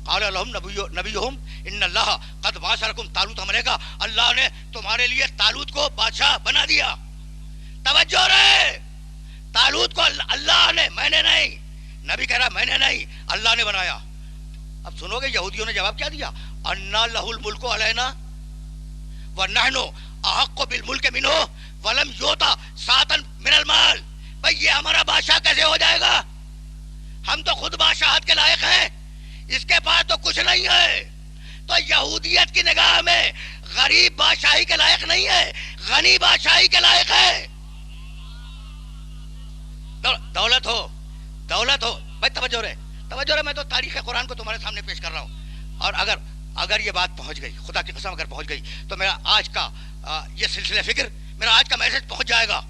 قال لهم نبیہم ان اللہ قد بعث لکم طالوت، ہم نے کہا اللہ نے تمہارے لیے طالوت کو بادشاہ بنا دیا. توجہ رہے، طالوت کو اللہ نے، میں نے نہیں. نبی کہہ رہا میں نے نہیں، اللہ نے بنایا. اب سنو گے یہودیوں نے جواب کیا دیا؟ انا لہ الملک علینا ونحن احق بالملک منہ ولم یؤتا ساعۃ من المال. بھئی یہ ہمارا بادشاہ کیسے ہو جائے گا؟ ہم تو خود بادشاہت کے لائق ہیں، اس کے پاس تو کچھ نہیں ہے. تو یہودیت کی نگاہ میں غریب بادشاہی کے لائق نہیں ہے، غنی بادشاہی کے لائق ہے. دولت ہو، دولت ہو. بھائی توجہ رہے، میں تو تاریخ قرآن کو تمہارے سامنے پیش کر رہا ہوں. اور اگر یہ بات پہنچ گئی، خدا کی قسم اگر پہنچ گئی تو میرا آج کا یہ سلسلہ فکر، میرا آج کا میسج پہنچ جائے گا.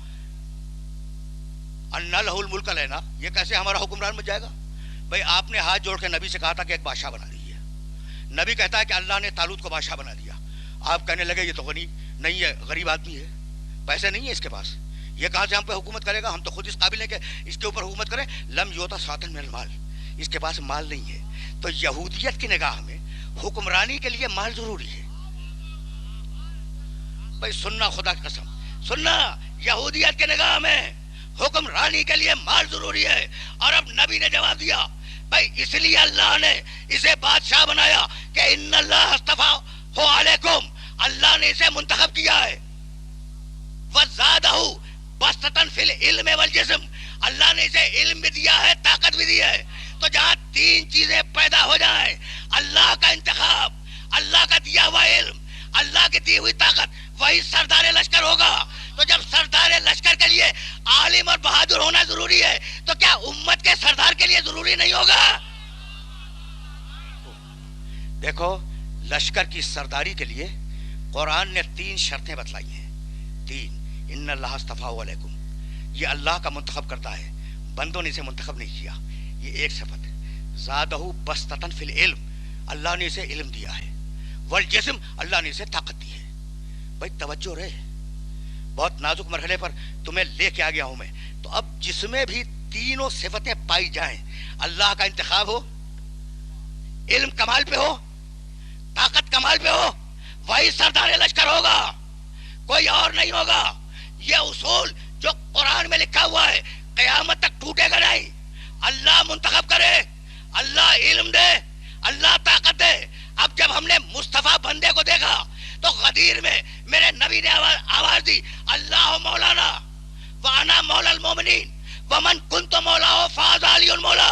انا لہ الملک لینا، یہ کیسے ہمارا حکمران بن جائے گا؟ بھائی آپ نے ہاتھ جوڑ کے نبی سے کہا تھا کہ ایک بادشاہ بنا دیجیے. نبی کہتا ہے کہ اللہ نے طالوت کو بادشاہ بنا دیا. آپ کہنے لگے یہ تو غنی نہیں ہے، غریب آدمی ہے، پیسے نہیں ہے اس کے پاس، یہ کہاں سے ہم پہ حکومت کرے گا؟ ہم تو خود اس قابل ہیں کہ اس کے اوپر حکومت کریں. لم یؤتا ساعۃ من المال، اس کے پاس مال نہیں ہے. تو یہودیت کی نگاہ میں حکمرانی کے لیے مال ضروری ہے. بھائی سننا، خدا کی قسم سننا، یہودیت کی نگاہ میں حکمرانی کے لیے مال ضروری ہے. اور اب نبی نے جواب دیا بھائی اس لیے اللہ نے اسے بادشاہ بنایا کہ ان اللہ اصطفیٰ علیکم، اللہ نے اسے منتخب کیا ہے. وزادہ بسطۃ فی العلم والجسم، اللہ نے اسے علم بھی دیا ہے، طاقت بھی دی ہے. تو جہاں تین چیزیں پیدا ہو جائیں، اللہ کا انتخاب، اللہ کا دیا ہوا علم، اللہ کی دی ہوئی طاقت، وہی سردار لشکر ہوگا. تو جب سردار لشکر کے لیے عالم اور بہادر ہونا ضروری ہے تو کیا امت کے سردار کے لیے ضروری نہیں ہوگا؟ دیکھو لشکر کی سرداری کے لیے قرآن نے 3 شرطیں بتلائی ہیں. 3، ان اللہ اصطفیٰ علیکم، یہ اللہ کا منتخب کرتا ہے، بندوں نے اسے منتخب نہیں کیا. یہ ایک صفت ہے. زادہ بسطۃ فی العلم، اللہ نے اسے علم دیا ہے. والجسم، اللہ نے اسے طاقت دی ہے. بھائی توجہ رہے، بہت نازک مرحلے پر تمہیں لے کے آ گیا ہوں میں. تو اب جس میں بھی تینوں صفتیں پائی جائیں، اللہ کا انتخاب ہو، علم کمال پہ ہو، طاقت کمال پہ ہو، وہی سردار لشکر ہوگا، کوئی اور نہیں ہوگا. یہ اصول جو قرآن میں لکھا ہوا ہے قیامت تک ٹوٹے گا نہیں. اللہ منتخب کرے، اللہ علم دے، اللہ طاقت دے. اب جب ہم نے مصطفیٰ بندے کو دیکھا تو غدیر میں میرے نبی نے آواز دی، اللہ مولانا وانا مولا المومنین ومن کنت مولا فہذا علی المولا.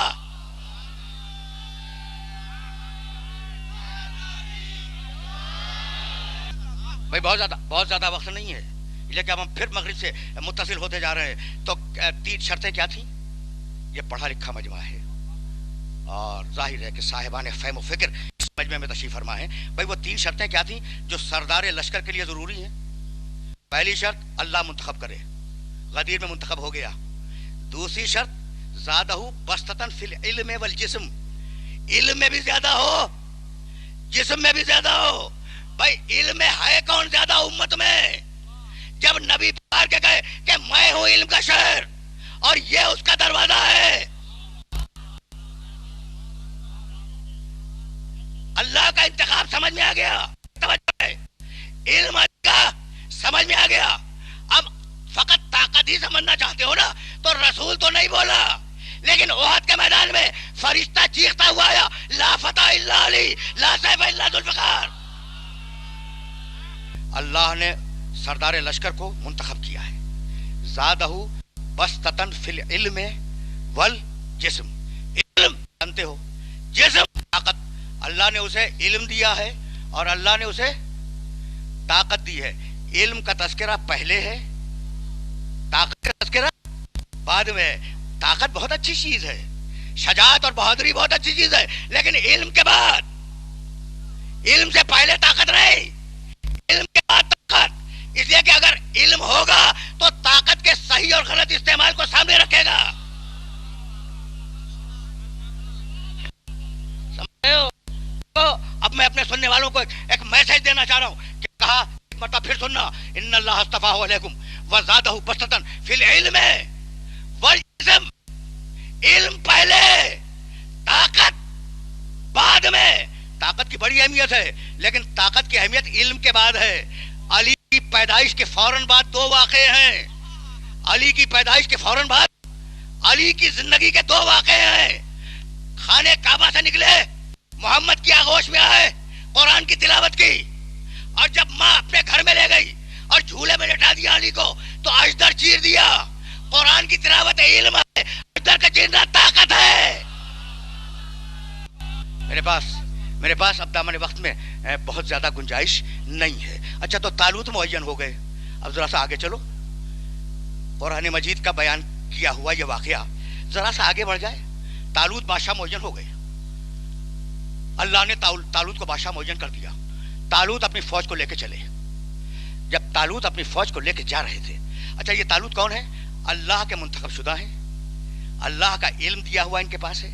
بھائی بہت زیادہ وقت نہیں ہے، لیکن اب ہم پھر مغرب سے متصل ہوتے جا رہے ہیں. تو 3 شرطیں کیا تھیں؟ یہ پڑھا لکھا مجمع ہے اور ظاہر ہے کہ صاحبان فہم و فکر اس مجمع میں تشریف فرما ہے. بھائی وہ 3 شرطیں کیا تھیں جو سردار لشکر کے لیے ضروری ہیں؟ پہلی شرط اللہ منتخب کرے، غدیر میں منتخب ہو گیا. دوسری شرط زادہ بسطۃ فی العلم والجسم، علم میں بھی زیادہ ہو، جسم میں بھی زیادہ ہو. بھائی علم میں ہے کون زیادہ امت میں؟ جب نبی پکار کے کہے کہ میں ہوں علم کا شہر اور یہ اس کا دروازہ ہے. اللہ کا انتخاب سمجھ میں آ گیا، علم کا سمجھ میں آ گیا. اب فقط طاقت ہی سمجھنا چاہتے ہو نا تو رسول تو نہیں بولا، لیکن احد کے میدان میں فرشتہ چیختا ہوا آیا، لا فتح الا علی لا سیف الا ذو الفقار. اللہ نے سردار لشکر کو منتخب کیا ہے. زادہ بسطۃ فی العلم والجسم، علم جانتے ہو، جسم طاقت. اللہ نے اسے علم دیا ہے اور اللہ نے اسے طاقت دی ہے. علم کا تذکرہ پہلے ہے، طاقت کا تذکرہ بعد میں. طاقت بہت اچھی چیز ہے، شجاعت اور بہادری بہت اچھی چیز ہے، لیکن علم کے بعد، علم سے پہلے طاقت نہیں، علم کے بعد طاقت. اس لیے کہ اگر علم ہوگا تو طاقت کے صحیح اور غلط استعمال کو سامنے رکھے گا. سمجھے ہو؟ تو اب میں اپنے سننے والوں کو ایک میسج دینا چاہ رہا ہوں کہ کہا ایک مرتبہ پھر سننا، ان اللہ اصطفیٰ علیکم وزادہ بسطۃ فی العلم والجسم. علم پہلے، طاقت بعد میں طاقت کی بڑی اہمیت ہے، لیکن طاقت کی اہمیت علم کے بعد ہے۔ علی کی پیدائش کے فوراً بعد دو واقعے ہیں، علی کی پیدائش کے فوراً بعد علی کی زندگی کے دو واقعے ہیں۔ خانہ کعبہ سے نکلے، محمد کی آغوش میں آئے، قرآن کی تلاوت کی، اور جب ماں اپنے گھر میں لے گئی اور جھولے میں لٹا دیا علی کو تو اجدر چیر دیا۔ قرآن کی تلاوت علم ہے، اجدر کا چیرنا طاقت ہے۔ میرے پاس اب دامن وقت میں بہت زیادہ گنجائش نہیں ہے۔ اچھا، تو طالوت معین ہو گئے، اب ذرا سا آگے چلو۔ قرآن مجید کا بیان کیا ہوا یہ واقعہ ذرا سا آگے بڑھ جائے۔ طالوت بادشاہ معین ہو گئے، اللہ نے طالوت کو بادشاہ معین کر دیا۔ طالوت اپنی فوج کو لے کے چلے۔ جب طالوت اپنی فوج کو لے کے جا رہے تھے، اچھا یہ طالوت کون ہے؟ اللہ کے منتخب شدہ ہیں، اللہ کا علم دیا ہوا ان کے پاس ہے،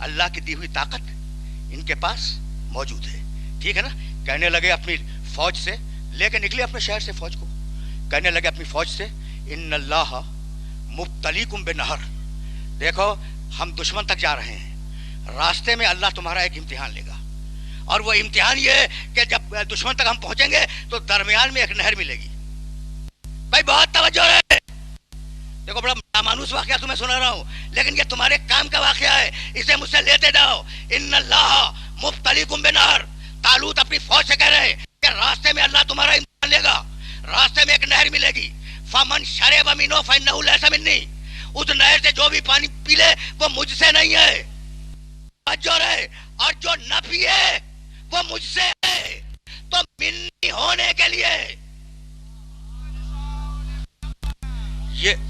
اللہ کی دی ہوئی طاقت ان کے پاس موجود ہے، ٹھیک ہے نا؟ کہنے لگے اپنی فوج سے، لے کے نکلے اپنے شہر سے فوج کو، کہنے لگے اپنی فوج سے ان اللہ مبتلیکم بنہر، دیکھو ہم دشمن تک جا رہے ہیں، راستے میں اللہ تمہارا ایک امتحان لے گا، اور وہ امتحان یہ ہے کہ جب دشمن تک ہم پہنچیں گے تو درمیان میں ایک نہر ملے گی۔ بھائی بہت توجہ ہے، دیکھو بڑا نامانوس واقعہ تمہیں سنا رہا ہوں، لیکن یہ تمہارے کام کا واقعہ ہے، اسے مجھ سے لیتے جاؤ۔ ان اللہ مبتلیکم بنہر، طالوت اپنی فوج سے کہہ رہے ہیں کہ راستے میں اللہ تمہارا امتحان لے گا، راستے میں ایک نہر ملے گی، فمن شرب منہ فانہ لیس منی، اس نہر سے جو بھی پانی پی لے وہ مجھ سے نہیں ہے، اور جو نہ پیے وہ مجھ سے ہے۔ تو منی ہونے کے لیے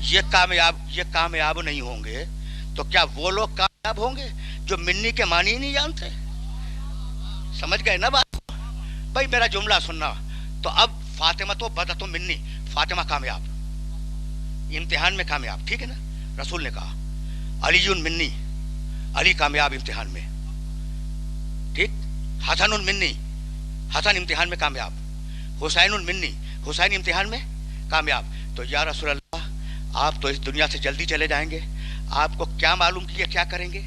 یہ کامیاب نہیں ہوں گے تو کیا وہ لوگ کامیاب ہوں گے جو منی کے معنی نہیں جانتے؟ سمجھ گئے نا بات؟ بھائی میرا جملہ سننا، تو اب فاطمہ تو بدت منی، فاطمہ کامیاب، امتحان میں کامیاب، ٹھیک ہے نا؟ رسول نے کہا علی منی، علی کامیاب امتحان میں، ٹھیک؟ حسن منی، حسن امتحان میں کامیاب، حسین منی، حسین امتحان میں کامیاب۔ تو یا رسول اللہ آپ تو اس دنیا سے جلدی چلے جائیں گے، آپ کو کیا معلوم کہ یہ کیا کریں گے؟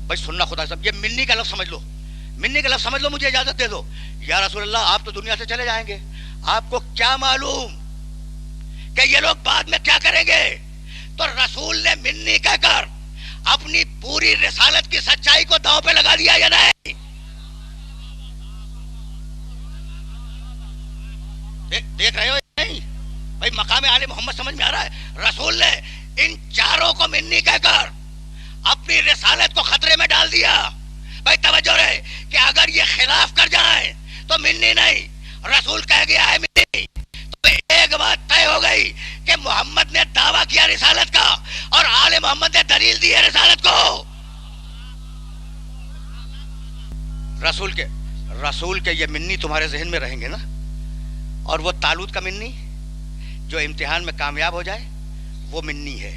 بھائی سننا خدا صاحب، یہ منی کا لفظ سمجھ لو، منی کا لفظ سمجھ لو، مجھے اجازت دے دو۔ یا رسول اللہ آپ تو دنیا سے چلے جائیں گے، آپ کو کیا معلوم کہ یہ لوگ بعد میں کیا کریں گے؟ تو رسول نے منی کہہ کر اپنی پوری رسالت کی سچائی کو داؤں پہ لگا دیا یا نہیں؟ دیکھ رہے ہو نہیں؟ بھائی مقام آل محمد سمجھ میں آ رہا ہے؟ رسول نے ان چاروں کو منی کہہ کر اپنی رسالت کو خطرے میں ڈال دیا۔ بھائی توجہ رہے کہ اگر یہ خلاف کر جائیں تو منی نہیں، رسول کہہ گیا ہے منی، تو ایک بات طے ہو گئی کہ محمد نے دعویٰ کیا رسالت کا اور آل محمد نے دلیل دی ہے رسالت کو۔ رسول کے یہ منی تمہارے ذہن میں رہیں گے نا؟ اور وہ طالوت کا منی جو امتحان میں کامیاب ہو جائے وہ منی ہے۔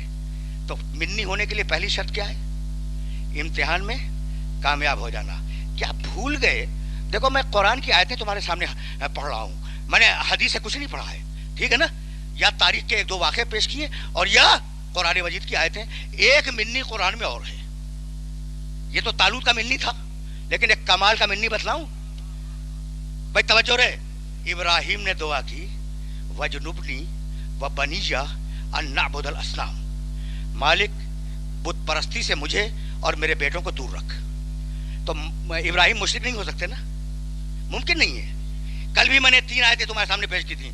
تو منی ہونے کے لیے پہلی شرط کیا ہے؟ امتحان میں کامیاب ہو جانا۔ کیا بھول گئے؟ دیکھو میں قرآن کی آیتیں تمہارے سامنے پڑھ رہا ہوں، میں نے حدیث سے کچھ نہیں پڑھا ہے، ٹھیک ہے نا؟ یا تاریخ کے ایک دو واقعے پیش کیے اور یا قرآن مجید کی آیتیں۔ ایک منی قرآن میں اور ہے، یہ تو طالوت کا منی تھا، لیکن ایک کمال کا منی بتلاؤں؟ بھائی توجہ رہے، ابراہیم نے دعا کی وجنبنی وبنی ان نعبد الاصنام، مالک بت پرستی سے مجھے اور میرے بیٹوں کو دور رکھ۔ تو ابراہیم مشرک نہیں ہو سکتے نا؟ ممکن نہیں ہے۔ کل بھی میں نے 3 آیتیں تمہارے سامنے پیش کی تھیں،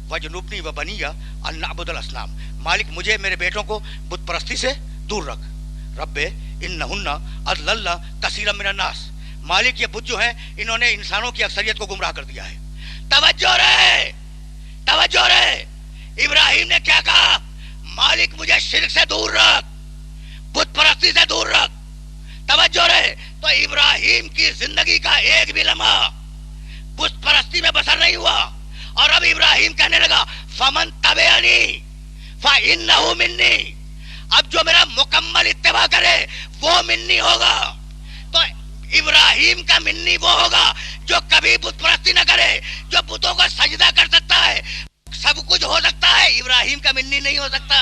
وجنبنی وبنی ان نعبد الاصنام، مالک مجھے میرے بیٹوں کو بت پرستی سے دور رکھ۔ رب انہن اضللن کثیرا من الناس، مالک یہ بت جو ہیں انہوں نے انسانوں کی اکثریت کو گمراہ کر دیا ہے۔ توجہ رہے، توجہ رہے، ابراہیم نے کیا کہا؟ مالک مجھے شرک سے دور رکھ، بت پرستی سے دور رکھ۔ توجہ رہے، تو ابراہیم کی زندگی کا ایک بھی لمحہ بت پرستی میں بسر نہیں ہوا، اور اب ابراہیم کہنے لگا فمن تبعنی فانہ منی، اب جو میرا مکمل اتباع کرے وہ منی ہوگا۔ تو ابراہیم کا منی وہ ہوگا جو کبھی بت پرستی نہ کرے، جو بتوں کو سجدہ کر سکتا ہے، سب کچھ ہو سکتا ہے، ابراہیم کا منی نہیں ہو سکتا۔